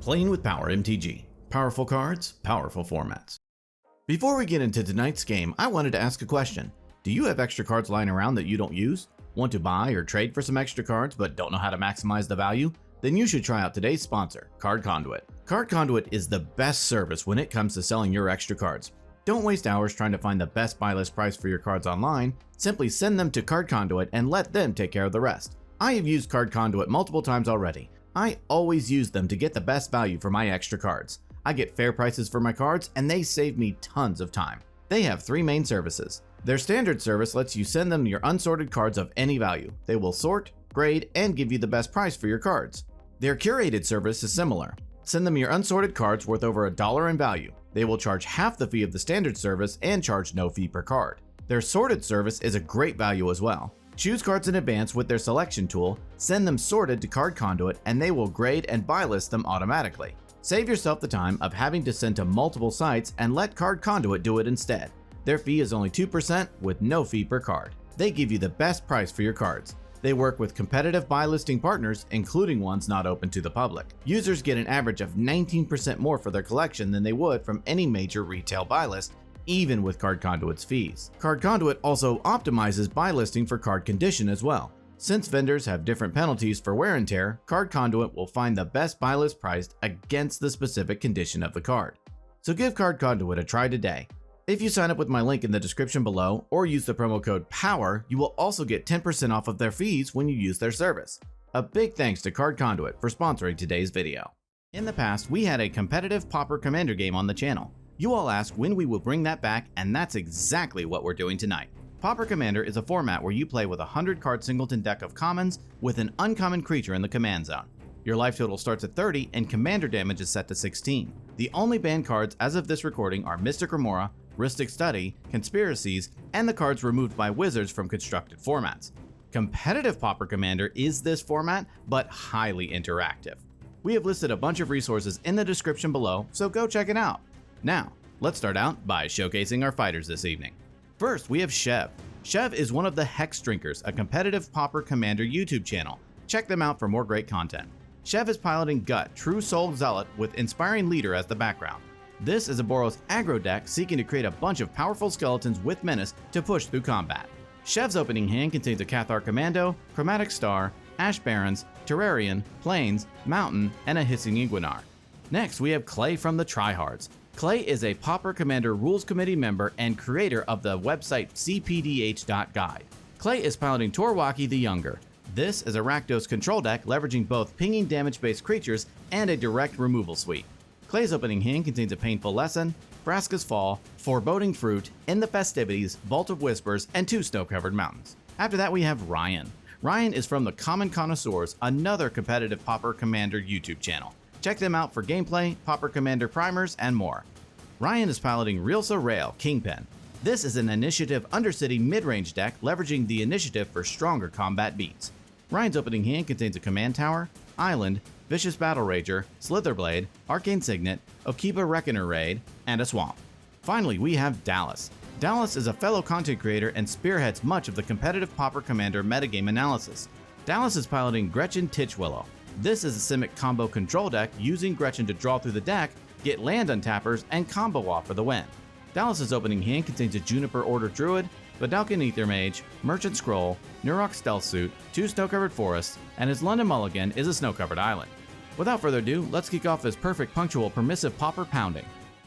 Playing with Power MTG. Powerful cards, powerful formats. Before we get into tonight's game, I wanted to ask a question. Do you have extra cards lying around that you don't use? Want to buy or trade for some extra cards but don't know how to maximize the value? Then you should try out today's sponsor, Card Conduit. Card Conduit is the best service when it comes to selling your extra cards. Don't waste hours trying to find the best buy list price for your cards online. Simply send them to Card Conduit and let them take care of the rest. I have used Card Conduit multiple times already. I always use them to get the best value for my extra cards. I get fair prices for my cards and they save me tons of time. They have three main services. Their standard service lets you send them your unsorted cards of any value. They will sort, grade, and give you the best price for your cards. Their curated service is similar. Send them your unsorted cards worth over $1 in value. They will charge half the fee of the standard service and charge no fee per card. Their sorted service is a great value as well. Choose cards in advance with their selection tool, send them sorted to Card Conduit, and they will grade and buy list them automatically. Save yourself the time of having to send to multiple sites and let Card Conduit do it instead. Their fee is only 2% with no fee per card. They give you the best price for your cards. They work with competitive buy listing partners, including ones not open to the public. Users get an average of 19% more for their collection than they would from any major retail buy list, even with Card Conduit's fees. Card Conduit also optimizes buy listing for card condition as well. Since vendors have different penalties for wear and tear, Card Conduit will find the best buy list priced against the specific condition of the card. So give Card Conduit a try today. If you sign up with my link in the description below or use the promo code POWER, you will also get 10% off of their fees when you use their service. A big thanks to Card Conduit for sponsoring today's video. In the past, we had a competitive Pauper Commander game on the channel. You all asked when we will bring that back, and that's exactly what we're doing tonight. Pauper Commander is a format where you play with a 100-card singleton deck of commons with an uncommon creature in the command zone. Your life total starts at 30 and commander damage is set to 16. The only banned cards as of this recording are Mystic Remora, Rhystic Study, Conspiracies, and the cards removed by Wizards from constructed formats. Competitive Pauper Commander is this format, but highly interactive. We have listed a bunch of resources in the description below, so go check it out. Now, let's start out by showcasing our fighters this evening. First, we have Chev. Chev is one of the Hexdrinkers, a competitive Pauper Commander YouTube channel. Check them out for more great content. Chev is piloting Gut, True Soul Zealot with Inspiring Leader as the background. This is a Boros aggro deck seeking to create a bunch of powerful skeletons with menace to push through combat. Chev's opening hand contains a Cathar Commando, Chromatic Star, Ash Barons, Terrarian, Plains, Mountain, and a Hissing Iguanar. Next, we have Clay from the Tryhards. Clay is a Pauper Commander Rules Committee member and creator of the website cpdh.guide. Clay is piloting Tor Wauki the Younger. This is a Rakdos control deck leveraging both pinging damage-based creatures and a direct removal suite. Clay's opening hand contains a Painful Lesson, Vraska's Fall, Foreboding Fruit, In the Festivities, Vault of Whispers, and 2 snow-covered mountains. After that, we have Ryan. Ryan is from the Common Connoisseurs, another competitive Pauper Commander YouTube channel. Check them out for gameplay, Pauper Commander primers, and more. Ryan is piloting Rila Rael, Kingpin. This is an Initiative Undercity mid-range deck leveraging the Initiative for stronger combat beats. Ryan's opening hand contains a Command Tower, Island, Vicious Battle Rager, Slitherblade, Arcane Signet, Okiba Reckoner Raid, and a Swamp. Finally, we have Dallas. Dallas is a fellow content creator and spearheads much of the competitive Pauper Commander metagame analysis. Dallas is piloting Gretchen Titchwillow. This is a Simic combo control deck using Gretchen to draw through the deck, get land untappers, and combo off for the win. Dallas's opening hand contains a Juniper Order Druid, Vidalcan Aether Mage, Merchant Scroll, Nurok Stealth Suit, 2 snow-covered forests, and his London Mulligan is a snow-covered island. Without further ado, let's kick off this perfect punctual permissive Pauper pounding.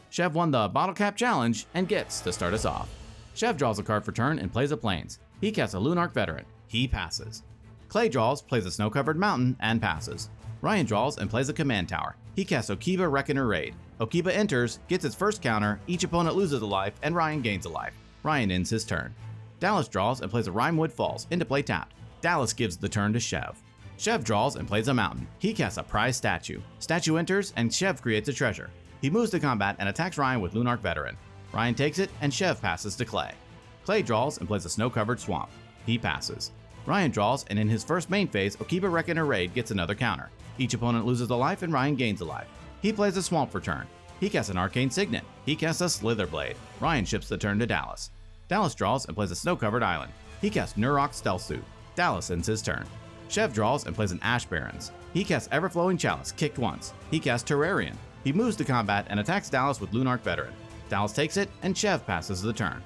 Chev won the Bottle Cap Challenge and gets to start us off. Chev draws a card for turn and plays a Plains. He casts a Lunarch Veteran. He passes. Clay draws, plays a snow-covered mountain, and passes. Ryan draws and plays a Command Tower. He casts Okiba Reckoner Raid. Okiba enters, gets its first counter, each opponent loses a life, and Ryan gains a life. Ryan ends his turn. Dallas draws and plays a Rimewood Falls, into play tapped. Dallas gives the turn to Chev. Chev draws and plays a mountain. He casts a prize statue. Statue enters and Chev creates a treasure. He moves to combat and attacks Ryan with Lunarch Veteran. Ryan takes it and Chev passes to Clay. Clay draws and plays a snow-covered swamp. He passes. Ryan draws and in his first main phase, Okiba Reckoner Raid gets another counter. Each opponent loses a life and Ryan gains a life. He plays a swamp for turn. He casts an Arcane Signet. He casts a Slitherblade. Ryan ships the turn to Dallas. Dallas draws and plays a snow-covered island. He casts Nurok Stealth Suit. Dallas ends his turn. Chev draws and plays an Ash Barrens. He casts Everflowing Chalice, kicked once. He casts Terrarian. He moves to combat and attacks Dallas with Lunark Veteran. Dallas takes it, and Chev passes the turn.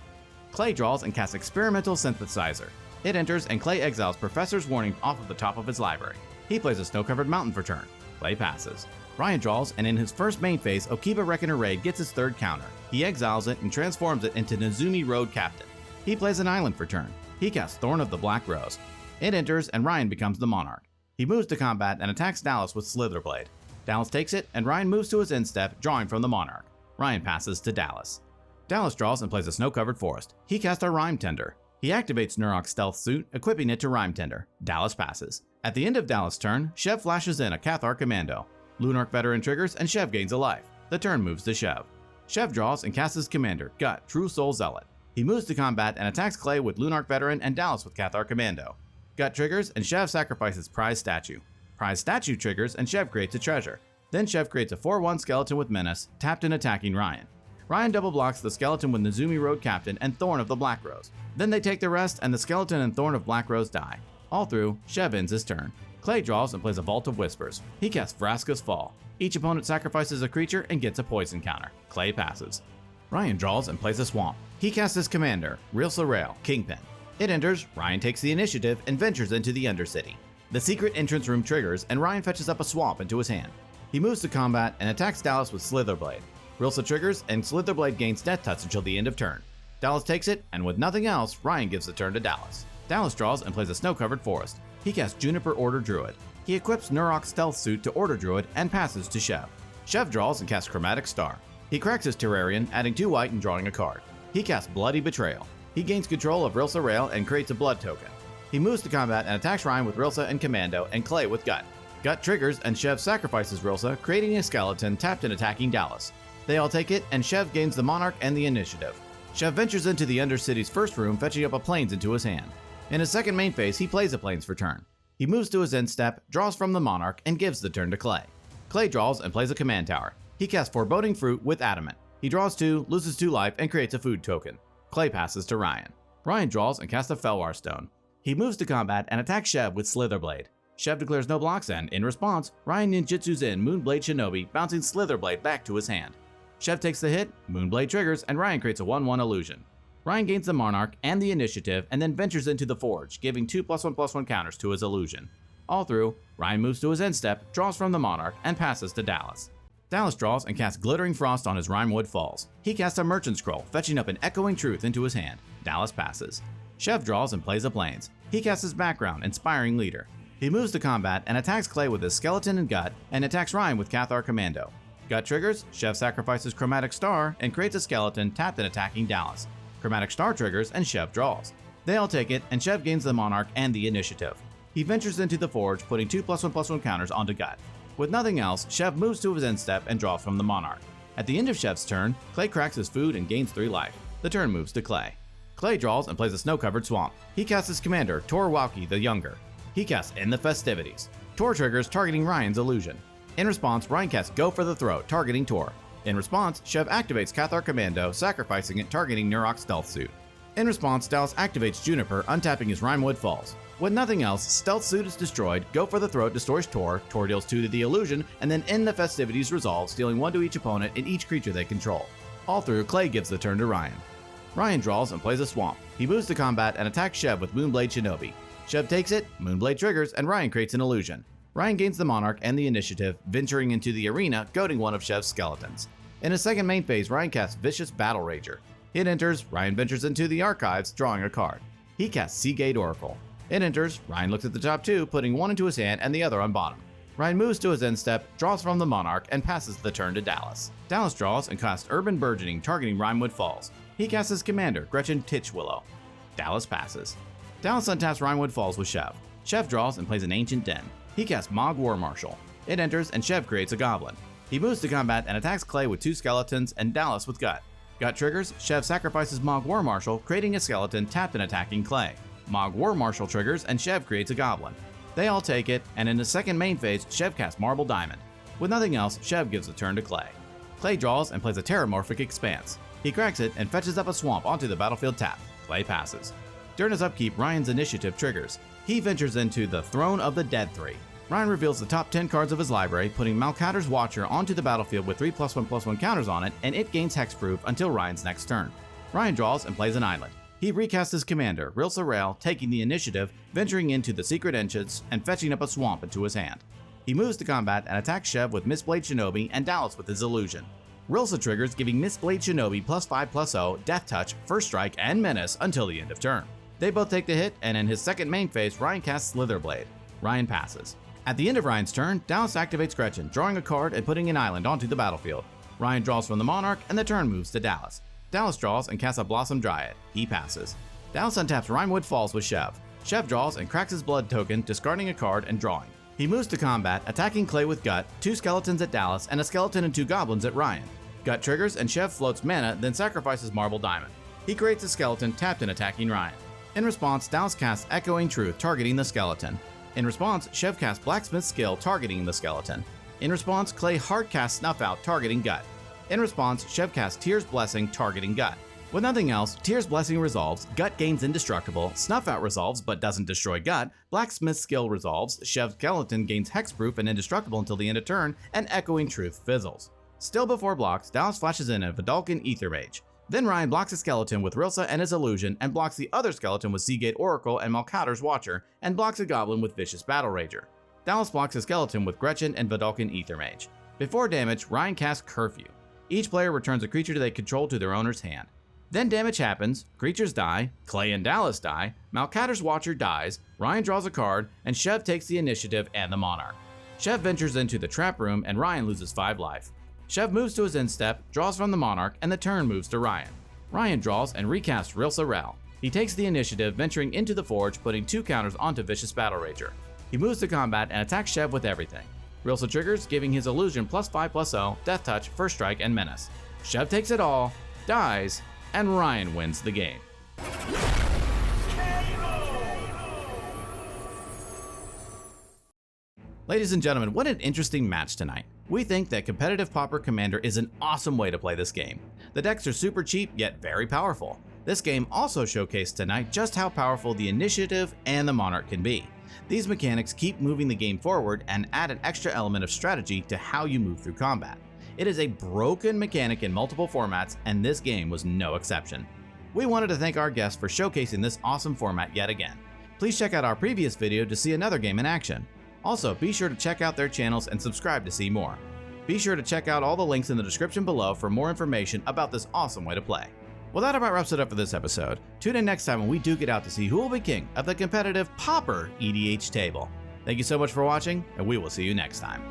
Clay draws and casts Experimental Synthesizer. It enters, and Clay exiles Professor's Warning off of the top of his library. He plays a Snow-Covered Mountain for turn. Clay passes. Ryan draws, and in his first main phase, Okiba Reckoner Raid gets his third counter. He exiles it and transforms it into Nezumi Road Captain. He plays an island for turn. He casts Thorn of the Black Rose. It enters, and Ryan becomes the Monarch. He moves to combat and attacks Dallas with Slitherblade. Dallas takes it, and Ryan moves to his end step, drawing from the Monarch. Ryan passes to Dallas. Dallas draws and plays a Snow-Covered Forest. He casts a Rime Tender. He activates Nurok's Stealth Suit, equipping it to Rime Tender. Dallas passes. At the end of Dallas' turn, Chev flashes in a Cathar Commando. Lunark Veteran triggers, and Chev gains a life. The turn moves to Chev. Chev draws and casts his Commander, Gut, True Soul Zealot. He moves to combat and attacks Clay with Lunark Veteran and Dallas with Cathar Commando. Gut triggers, and Chev sacrifices Prize Statue. Prize Statue triggers, and Chev creates a treasure. Then Chev creates a 4/1 skeleton with Menace, tapped and attacking Ryan. Ryan double blocks the skeleton with Nezumi Road Captain and Thorn of the Black Rose. Then they take the rest, and the skeleton and Thorn of Black Rose die. All through, Chev ends his turn. Clay draws and plays a Vault of Whispers. He casts Vraska's Fall. Each opponent sacrifices a creature and gets a poison counter. Clay passes. Ryan draws and plays a Swamp. He casts his commander, Rila Rael, Kingpin. It enters, Ryan takes the initiative and ventures into the Undercity. The secret entrance room triggers, and Ryan fetches up a Swamp into his hand. He moves to combat and attacks Dallas with Slitherblade. Rilsa triggers, and Slitherblade gains Death Touch until the end of turn. Dallas takes it, and with nothing else, Ryan gives the turn to Dallas. Dallas draws and plays a Snow-Covered Forest. He casts Juniper Order Druid. He equips Nurok's Stealth Suit to Order Druid and passes to Chev. Chev draws and casts Chromatic Star. He cracks his Terrarian, adding 2 white and drawing a card. He casts Bloody Betrayal. He gains control of Rila Rael and creates a Blood token. He moves to combat and attacks Ryan with Rilsa and Commando, and Clay with Gut. Gut triggers, and Chev sacrifices Rilsa, creating a skeleton tapped and attacking Dallas. They all take it, and Chev gains the Monarch and the initiative. Chev ventures into the Undercity's first room, fetching up a Plains into his hand. In his second main phase, he plays a Plains for turn. He moves to his end step, draws from the Monarch, and gives the turn to Clay. Clay draws and plays a Command Tower. He casts Foreboding Fruit with Adamant. He draws 2, loses 2 life, and creates a food token. Clay passes to Ryan. Ryan draws and casts a Felwar Stone. He moves to combat and attacks Chev with Slitherblade. Chev declares no blocks, and in response, Ryan ninjutsus in Moonblade Shinobi, bouncing Slitherblade back to his hand. Chev takes the hit, Moonblade triggers, and Ryan creates a 1/1 illusion. Ryan gains the Monarch and the initiative, and then ventures into the Forge, giving 2 +1/+1 counters to his illusion. All through, Ryan moves to his end step, draws from the Monarch, and passes to Dallas. Dallas draws and casts Glittering Frost on his Rimewood Falls. He casts a Merchant Scroll, fetching up an Echoing Truth into his hand. Dallas passes. Chev draws and plays a Plains. He casts his background, Inspiring Leader. He moves to combat and attacks Clay with his Skeleton and Gut, and attacks Ryan with Cathar Commando. Gut triggers, Chev sacrifices Chromatic Star, and creates a skeleton tapped and attacking Dallas. Chromatic Star triggers, and Chev draws. They all take it, and Chev gains the Monarch and the initiative. He ventures into the Forge, putting 2 +1/+1 counters onto Gut. With nothing else, Chev moves to his end step and draws from the Monarch. At the end of Chev's turn, Clay cracks his food and gains 3 life. The turn moves to Clay. Clay draws and plays a Snow-Covered Swamp. He casts his commander, Tor Wauki the Younger. He casts End the Festivities. Tor triggers, targeting Ryan's illusion. In response, Ryan casts Go for the Throat, targeting Tor. In response, Chev activates Cathar Commando, sacrificing it, targeting Nurok's Stealth Suit. In response, Dallas activates Juniper, untapping his Rimewood Falls. With nothing else, Stealth Suit is destroyed, Go for the Throat destroys Tor deals 2 to the illusion, and then End the Festivities resolves, dealing 1 to each opponent and each creature they control. All through, Clay gives the turn to Ryan. Ryan draws and plays a Swamp. He moves to combat and attacks Chev with Moonblade Shinobi. Chev takes it, Moonblade triggers, and Ryan creates an illusion. Ryan gains the Monarch and the initiative, venturing into the arena, goading one of Chev's skeletons. In his second main phase, Ryan casts Vicious Battle Rager. It enters, Ryan ventures into the archives, drawing a card. He casts Seagate Oracle. It enters, Ryan looks at the top 2, putting 1 into his hand and the other on bottom. Ryan moves to his end step, draws from the Monarch, and passes the turn to Dallas. Dallas draws and casts Urban Burgeoning, targeting Rimewood Falls. He casts his commander, Gretchen Titchwillow. Dallas passes. Dallas untaps Rimewood Falls with Chev. Chev draws and plays an Ancient Den. He casts Mog War Marshal. It enters, and Chev creates a Goblin. He moves to combat and attacks Clay with 2 skeletons and Dallas with Gut. Gut triggers, Chev sacrifices Mog War Marshal, creating a skeleton tapped and attacking Clay. Mog War Marshal triggers, and Chev creates a Goblin. They all take it, and in the second main phase, Chev casts Marble Diamond. With nothing else, Chev gives the turn to Clay. Clay draws and plays a Terramorphic Expanse. He cracks it and fetches up a Swamp onto the battlefield tap. Clay passes. During his upkeep, Ryan's initiative triggers. He ventures into the Throne of the Dead 3. Ryan reveals the top 10 cards of his library, putting Malcader's Watcher onto the battlefield with 3+1/+1 counters on it, and it gains hexproof until Ryan's next turn. Ryan draws and plays an island. He recasts his commander, Rila Rael, taking the initiative, venturing into the secret entrance and fetching up a swamp into his hand. He moves to combat and attacks Shev with Mistblade Shinobi and Dallas with his illusion. Rila triggers, giving Mistblade Shinobi +5/+0, Death Touch, First Strike, and Menace until the end of turn. They both take the hit, and in his second main phase, Ryan casts Slitherblade. Ryan passes. At the end of Ryan's turn, Dallas activates Gretchen, drawing a card and putting an island onto the battlefield. Ryan draws from the Monarch, and the turn moves to Dallas. Dallas draws and casts a Blossom Dryad. He passes. Dallas untaps Rimewood Falls with Shev. Shev draws and cracks his blood token, discarding a card and drawing. He moves to combat, attacking Clay with Gut, 2 skeletons at Dallas, and a skeleton and 2 goblins at Ryan. Gut triggers and Shev floats mana, then sacrifices Marble Diamond. He creates a skeleton tapped and attacking Ryan. In response, Dallas casts Echoing Truth, targeting the skeleton. In response, Shev casts Blacksmith's Skill, targeting the skeleton. In response, Clay hard casts Snuff Out, targeting Gut. In response, Shev casts Tyr's Blessing, targeting Gut. With nothing else, Tyr's Blessing resolves, Gut gains Indestructible, Snuff Out resolves but doesn't destroy Gut, Blacksmith's Skill resolves, Shev's skeleton gains Hexproof and Indestructible until the end of turn, and Echoing Truth fizzles. Still before blocks, Dallas flashes in a Vidalcan Aether Mage. Then Ryan blocks a skeleton with Rila and his illusion, and blocks the other skeleton with Seagate Oracle and Malcader's Watcher, and blocks a goblin with Vicious Battle Rager. Dallas blocks a skeleton with Gretchen and Vidalcan Aether Mage. Before damage, Ryan casts Curfew. Each player returns a creature they control to their owner's hand. Then damage happens, creatures die, Clay and Dallas die, Malcader's Watcher dies, Ryan draws a card, and Shev takes the initiative and the Monarch. Shev ventures into the Trap Room, and Ryan loses 5 life. Shev moves to his end step, draws from the Monarch, and the turn moves to Ryan. Ryan draws and recasts Rila Rael. He takes the initiative, venturing into the Forge, putting 2 counters onto Vicious Battle Rager. He moves to combat and attacks Shev with everything. Rila triggers, giving his illusion +5/+0, Death Touch, First Strike, and Menace. Shev takes it all, dies, and Ryan wins the game. Ladies and gentlemen, what an interesting match tonight. We think that competitive Pauper Commander is an awesome way to play this game. The decks are super cheap, yet very powerful. This game also showcased tonight just how powerful the Initiative and the Monarch can be. These mechanics keep moving the game forward and add an extra element of strategy to how you move through combat. It is a broken mechanic in multiple formats, and this game was no exception. We wanted to thank our guests for showcasing this awesome format yet again. Please check out our previous video to see another game in action. Also, be sure to check out their channels and subscribe to see more. Be sure to check out all the links in the description below for more information about this awesome way to play. Well, that about wraps it up for this episode. Tune in next time when we duke it out to see who will be king of the competitive Pauper EDH table. Thank you so much for watching, and we will see you next time.